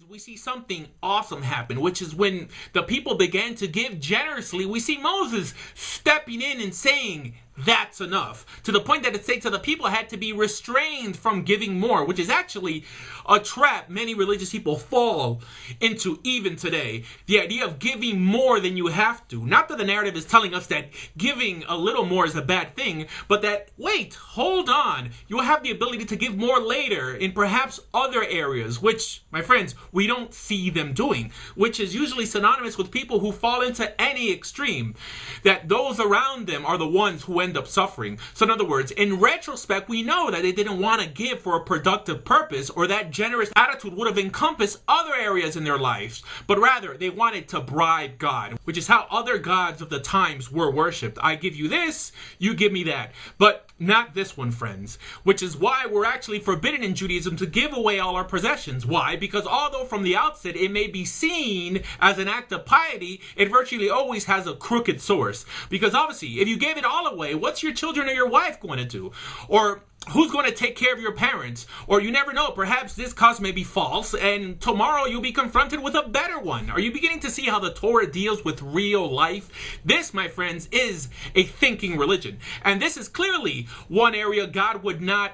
We see something awesome happen, which is when the people began to give generously. We see Moses stepping in and saying, that's enough. To the point that it states that the people had to be restrained from giving more, which is actually a trap many religious people fall into even today. The idea of giving more than you have to. Not that the narrative is telling us that giving a little more is a bad thing, but that, wait, hold on. You'll have the ability to give more later in perhaps other areas, which, my friends, we don't see them doing, which is usually synonymous with people who fall into any extreme, that those around them are the ones who end up suffering. So in other words, in retrospect, we know that they didn't want to give for a productive purpose, or that generous attitude would have encompassed other areas in their lives, but rather they wanted to bribe God, which is how other gods of the times were worshipped. I give you this, you give me that, but not this one, friends, which is why we're actually forbidden in Judaism to give away all our possessions. Why? Because although from the outset it may be seen as an act of piety, it virtually always has a crooked source. Because obviously, if you gave it all away, what's your children or your wife going to do? Or who's going to take care of your parents? Or you never know, perhaps this cause may be false, and tomorrow you'll be confronted with a better one. Are you beginning to see how the Torah deals with real life? This, my friends, is a thinking religion. And this is clearly one area God would not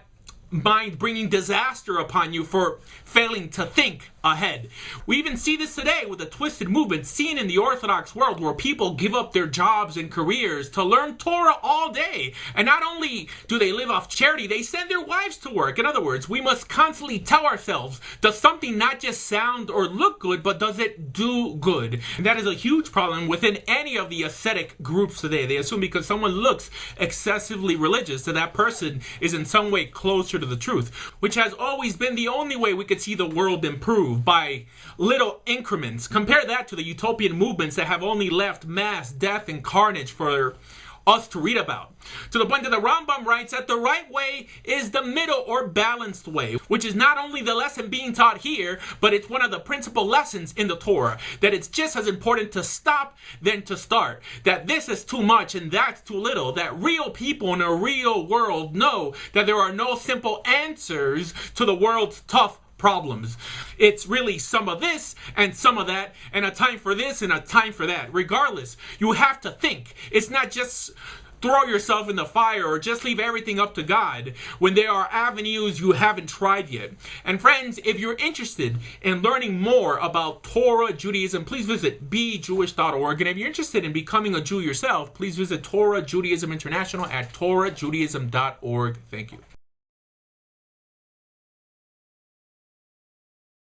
mind bringing disaster upon you for failing to think ahead. We even see this today with the twisted movement seen in the Orthodox world, where people give up their jobs and careers to learn Torah all day. And not only do they live off charity, they send their wives to work. In other words, we must constantly tell ourselves, does something not just sound or look good, but does it do good? And that is a huge problem within any of the ascetic groups today. They assume because someone looks excessively religious, that that person is in some way closer to the truth, which has always been the only way we could see the world improve, by little increments. Compare that to the utopian movements that have only left mass death and carnage for us to read about. To the point that the Rambam writes that the right way is the middle or balanced way, which is not only the lesson being taught here, but it's one of the principal lessons in the Torah, that it's just as important to stop than to start, that this is too much and that's too little, that real people in a real world know that there are no simple answers to the world's tough problems. It's really some of this and some of that, and a time for this and a time for that. Regardless, you have to think. It's not just throw yourself in the fire or just leave everything up to God when there are avenues you haven't tried yet. And friends, if you're interested in learning more about Torah Judaism, please visit bejewish.org. And if you're interested in becoming a Jew yourself, please visit Torah Judaism International at torahjudaism.org. Thank you.